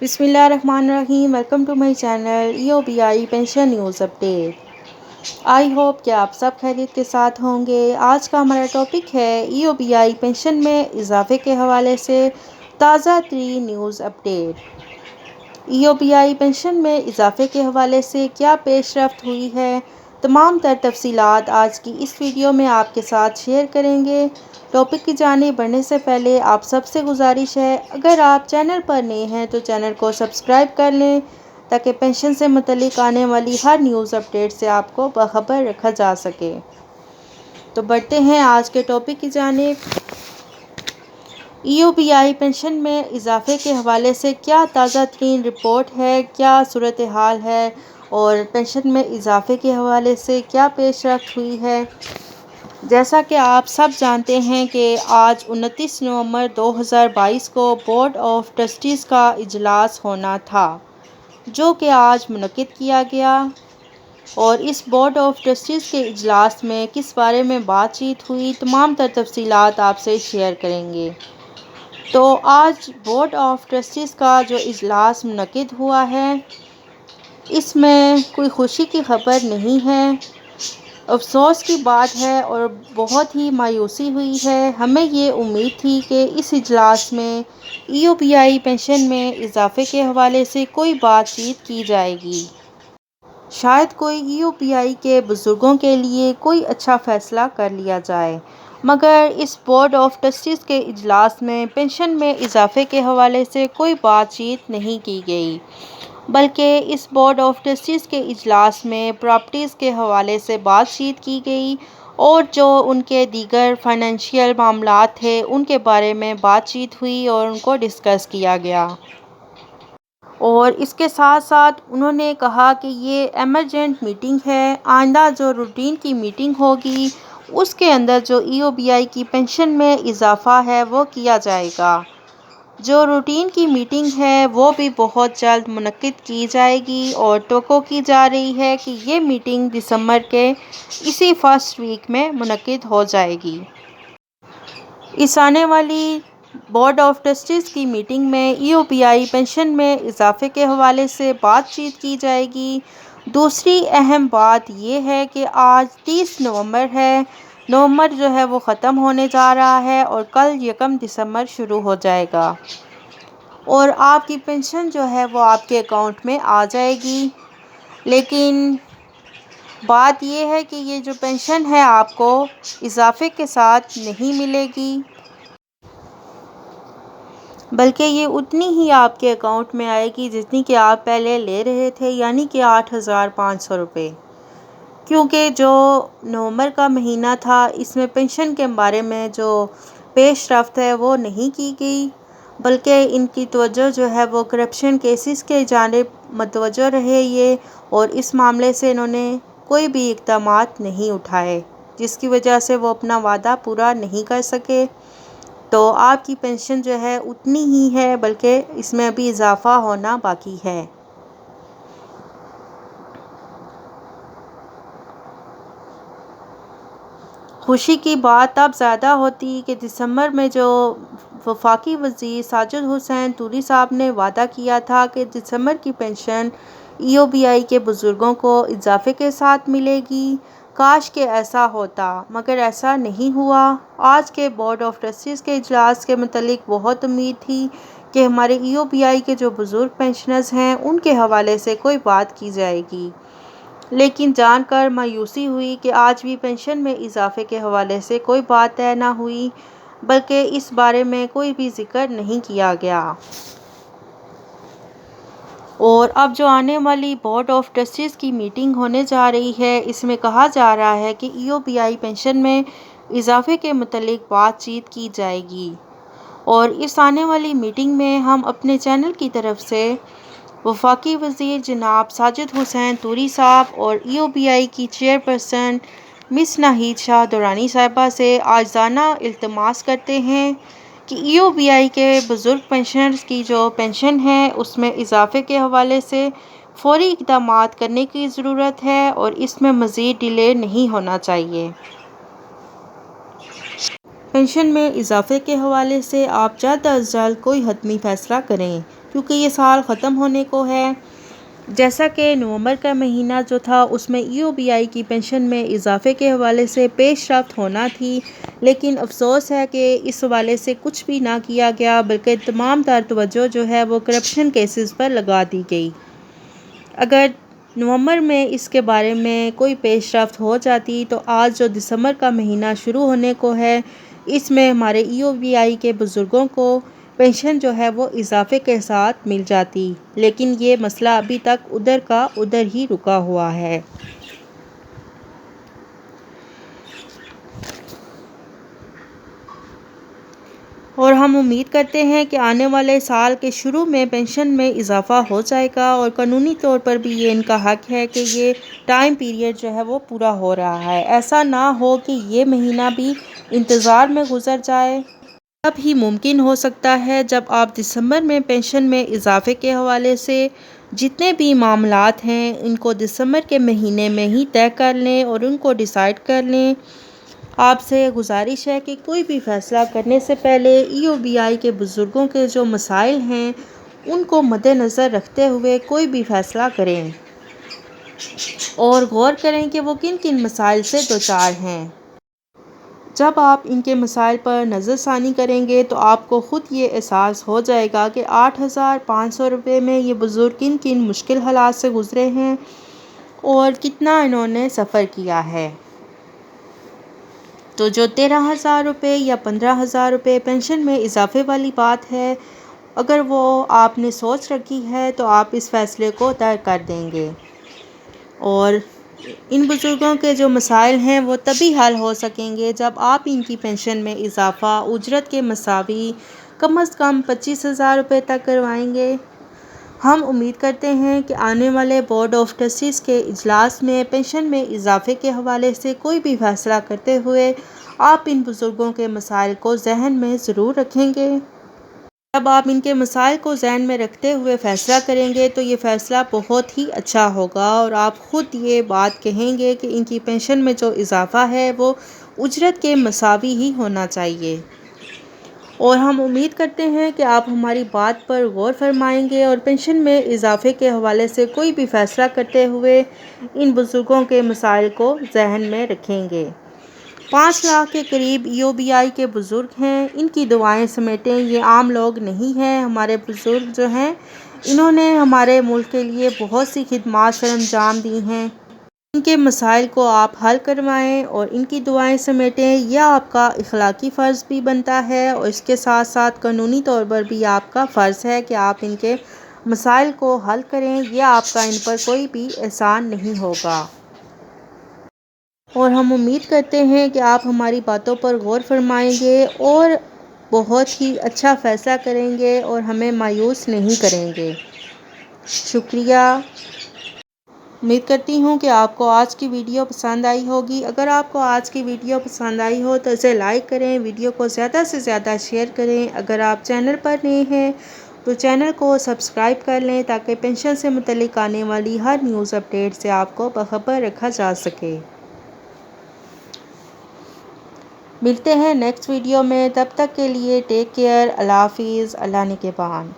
بسم اللہ الرحمن الرحیم۔ Welcome to my channel EOBI pension news update. I hope کہ آپ سب خیریت کے ساتھ ہوں گے۔ آج کا ہمارا ٹاپک ہے EOBI پینشن میں اضافے کے حوالے سے تازہ ترین نیوز اپڈیٹ۔ EOBI پینشن میں اضافے کے حوالے سے کیا پیش رفت ہوئی ہے، تمام تر تفصیلات آج کی اس ویڈیو میں آپ کے ساتھ شیئر کریں گے۔ ٹاپک کی جانب بڑھنے سے پہلے آپ سب سے گزارش ہے، اگر آپ چینل پر نئے ہیں تو چینل کو سبسکرائب کر لیں تاکہ پینشن سے متعلق آنے والی ہر نیوز اپڈیٹ سے آپ کو باخبر رکھا جا سکے۔ تو بڑھتے ہیں آج کے ٹاپک کی جانب۔ EOBI پینشن میں اضافے کے حوالے سے کیا تازہ ترین رپورٹ ہے، کیا صورتحال ہے اور پینشن میں اضافے کے حوالے سے کیا پیش رفت ہوئی ہے۔ جیسا کہ آپ سب جانتے ہیں کہ آج 29 نومبر 2022 کو بورڈ آف ٹرسٹیز کا اجلاس ہونا تھا، جو کہ آج منعقد کیا گیا، اور اس بورڈ آف ٹرسٹیز کے اجلاس میں کس بارے میں بات چیت ہوئی، تمام تر تفصیلات آپ سے شیئر کریں گے۔ تو آج بورڈ آف ٹرسٹیز کا جو اجلاس منعقد ہوا ہے، اس میں کوئی خوشی کی خبر نہیں ہے، افسوس کی بات ہے اور بہت ہی مایوسی ہوئی ہے۔ ہمیں یہ امید تھی کہ اس اجلاس میں EOBI پینشن میں اضافے کے حوالے سے کوئی بات چیت کی جائے گی۔ شاید کوئی EOBI کے بزرگوں کے لیے کوئی اچھا فیصلہ کر لیا جائے، مگر اس بورڈ آف ٹرسٹیز کے اجلاس میں پینشن میں اضافے کے حوالے سے کوئی بات چیت نہیں کی گئی، بلکہ اس بورڈ آف ٹرسٹیز کے اجلاس میں پراپرٹیز کے حوالے سے بات چیت کی گئی اور جو ان کے دیگر فائنینشیل معاملات تھے ان کے بارے میں بات چیت ہوئی اور ان کو ڈسکس کیا گیا۔ اور اس کے ساتھ ساتھ انہوں نے کہا کہ یہ ایمرجنٹ میٹنگ ہے، آئندہ جو روٹین کی میٹنگ ہوگی اس کے اندر جو EOBI کی پینشن میں اضافہ ہے وہ کیا جائے گا۔ جو روٹین کی میٹنگ ہے وہ بھی بہت جلد منعقد کی جائے گی اور توقع کی جا رہی ہے کہ یہ میٹنگ دسمبر کے اسی فرسٹ ویک میں منعقد ہو جائے گی۔ اس آنے والی بورڈ آف ٹرسٹیز کی میٹنگ میں EOBI پینشن میں اضافے کے حوالے سے بات چیت کی جائے گی۔ دوسری اہم بات یہ ہے کہ آج 30 نومبر ہے، نومبر جو ہے وہ ختم ہونے جا رہا ہے اور کل 1 دسمبر شروع ہو جائے گا اور آپ کی پینشن جو ہے وہ آپ کے اکاؤنٹ میں آ جائے گی۔ لیکن بات یہ ہے کہ یہ جو پینشن ہے آپ کو اضافے کے ساتھ نہیں ملے گی، بلکہ یہ اتنی ہی آپ کے اکاؤنٹ میں آئے گی جتنی کہ آپ پہلے لے رہے تھے، یعنی کہ 8,500 روپے۔ کیونکہ جو نومبر کا مہینہ تھا اس میں پینشن کے بارے میں جو پیش رفت ہے وہ نہیں کی گئی، بلکہ ان کی توجہ جو ہے وہ کرپشن کیسز کے جانب متوجہ رہے یہ، اور اس معاملے سے انہوں نے کوئی بھی اقدامات نہیں اٹھائے، جس کی وجہ سے وہ اپنا وعدہ پورا نہیں کر سکے۔ تو آپ کی پینشن جو ہے اتنی ہی ہے، بلکہ اس میں ابھی اضافہ ہونا باقی ہے۔ خوشی کی بات تب زیادہ ہوتی کہ دسمبر میں جو وفاقی وزیر ساجد حسین طوری صاحب نے وعدہ کیا تھا کہ دسمبر کی پینشن EOBI کے بزرگوں کو اضافے کے ساتھ ملے گی، کاش کہ ایسا ہوتا، مگر ایسا نہیں ہوا۔ آج کے بورڈ آف ٹرسٹیز کے اجلاس کے متعلق بہت امید تھی کہ ہمارے EOBI کے جو بزرگ پینشنرز ہیں ان کے حوالے سے کوئی بات کی جائے گی، لیکن جان کر مایوسی ہوئی کہ آج بھی پینشن میں اضافے کے حوالے سے کوئی بات طے نہ ہوئی، بلکہ اس بارے میں کوئی بھی ذکر نہیں کیا گیا۔ اور اب جو آنے والی بورڈ آف ٹرسٹیز کی میٹنگ ہونے جا رہی ہے، اس میں کہا جا رہا ہے کہ EOBI پینشن میں اضافے کے متعلق بات چیت کی جائے گی، اور اس آنے والی میٹنگ میں ہم اپنے چینل کی طرف سے وفاقی وزیر جناب ساجد حسین طوری صاحب اور EOBI کی چیئرپرسن مس ناہید شاہ درانی صاحبہ سے عاجزانہ التماس کرتے ہیں کہ EOBI کے بزرگ پینشنرز کی جو پینشن ہے اس میں اضافے کے حوالے سے فوری اقدامات کرنے کی ضرورت ہے اور اس میں مزید ڈیلے نہیں ہونا چاہیے۔ پینشن میں اضافے کے حوالے سے آپ جلد از جلد کوئی حتمی فیصلہ کریں، کیونکہ یہ سال ختم ہونے کو ہے۔ جیسا کہ نومبر کا مہینہ جو تھا اس میں EOBI کی پینشن میں اضافے کے حوالے سے پیش رفت ہونا تھی، لیکن افسوس ہے کہ اس حوالے سے کچھ بھی نہ کیا گیا، بلکہ تمام تر توجہ جو ہے وہ کرپشن کیسز پر لگا دی گئی۔ اگر نومبر میں اس کے بارے میں کوئی پیش رفت ہو جاتی تو آج جو دسمبر کا مہینہ شروع ہونے کو ہے، اس میں ہمارے EOBI کے بزرگوں کو پینشن جو ہے وہ اضافے کے ساتھ مل جاتی، لیکن یہ مسئلہ ابھی تک ادھر کا ادھر ہی رکا ہوا ہے۔ اور ہم امید کرتے ہیں کہ آنے والے سال کے شروع میں پینشن میں اضافہ ہو جائے گا، اور قانونی طور پر بھی یہ ان کا حق ہے کہ یہ ٹائم پیریڈ جو ہے وہ پورا ہو رہا ہے۔ ایسا نہ ہو کہ یہ مہینہ بھی انتظار میں گزر جائے۔ تب ہی ممکن ہو سکتا ہے جب آپ دسمبر میں پینشن میں اضافے کے حوالے سے جتنے بھی معاملات ہیں ان کو دسمبر کے مہینے میں ہی طے کر لیں اور ان کو ڈیسائیڈ کر لیں۔ آپ سے گزارش ہے کہ کوئی بھی فیصلہ کرنے سے پہلے EOBI کے بزرگوں کے جو مسائل ہیں ان کو مد نظر رکھتے ہوئے کوئی بھی فیصلہ کریں، اور غور کریں کہ وہ کن کن مسائل سے دوچار ہیں۔ جب آپ ان کے مسائل پر نظر ثانی کریں گے تو آپ کو خود یہ احساس ہو جائے گا کہ 8,500 روپے میں یہ بزرگ کن کن مشکل حالات سے گزرے ہیں اور کتنا انہوں نے سفر کیا ہے۔ تو جو 13,000 روپے یا 15,000 روپے پینشن میں اضافے والی بات ہے، اگر وہ آپ نے سوچ رکھی ہے تو آپ اس فیصلے کو طے کر دیں گے، اور ان بزرگوں کے جو مسائل ہیں وہ تبھی حل ہو سکیں گے جب آپ ان کی پینشن میں اضافہ اجرت کے مساوی کم از کم 25,000 روپے تک کروائیں گے۔ ہم امید کرتے ہیں کہ آنے والے بورڈ آف ٹرسٹیز کے اجلاس میں پینشن میں اضافے کے حوالے سے کوئی بھی فیصلہ کرتے ہوئے آپ ان بزرگوں کے مسائل کو ذہن میں ضرور رکھیں گے۔ جب آپ ان کے مسائل کو ذہن میں رکھتے ہوئے فیصلہ کریں گے تو یہ فیصلہ بہت ہی اچھا ہوگا، اور آپ خود یہ بات کہیں گے کہ ان کی پینشن میں جو اضافہ ہے وہ اجرت کے مساوی ہی ہونا چاہیے۔ اور ہم امید کرتے ہیں کہ آپ ہماری بات پر غور فرمائیں گے اور پینشن میں اضافے کے حوالے سے کوئی بھی فیصلہ کرتے ہوئے ان بزرگوں کے مسائل کو ذہن میں رکھیں گے۔ 5 لاکھ کے قریب EOBI کے بزرگ ہیں، ان کی دعائیں سمیٹیں، یہ عام لوگ نہیں ہیں۔ ہمارے بزرگ جو ہیں انہوں نے ہمارے ملک کے لیے بہت سی خدمات سر انجام دی ہیں۔ ان کے مسائل کو آپ حل کروائیں اور ان کی دعائیں سمیٹیں، یہ آپ کا اخلاقی فرض بھی بنتا ہے، اور اس کے ساتھ ساتھ قانونی طور پر بھی آپ کا فرض ہے کہ آپ ان کے مسائل کو حل کریں، یہ آپ کا ان پر کوئی بھی احسان نہیں ہوگا۔ اور ہم امید کرتے ہیں کہ آپ ہماری باتوں پر غور فرمائیں گے اور بہت ہی اچھا فیصلہ کریں گے اور ہمیں مایوس نہیں کریں گے۔ شکریہ۔ امید کرتی ہوں کہ آپ کو آج کی ویڈیو پسند آئی ہوگی۔ اگر آپ کو آج کی ویڈیو پسند آئی ہو تو اسے لائک کریں، ویڈیو کو زیادہ سے زیادہ شیئر کریں۔ اگر آپ چینل پر نئے ہیں تو چینل کو سبسکرائب کر لیں تاکہ پینشن سے متعلق آنے والی ہر نیوز اپڈیٹ سے آپ کو باخبر رکھا جا سکے۔ ملتے ہیں نیکسٹ ویڈیو میں، تب تک کے لیے ٹیک کیئر، اللہ حافظ، اللہ نگہبان۔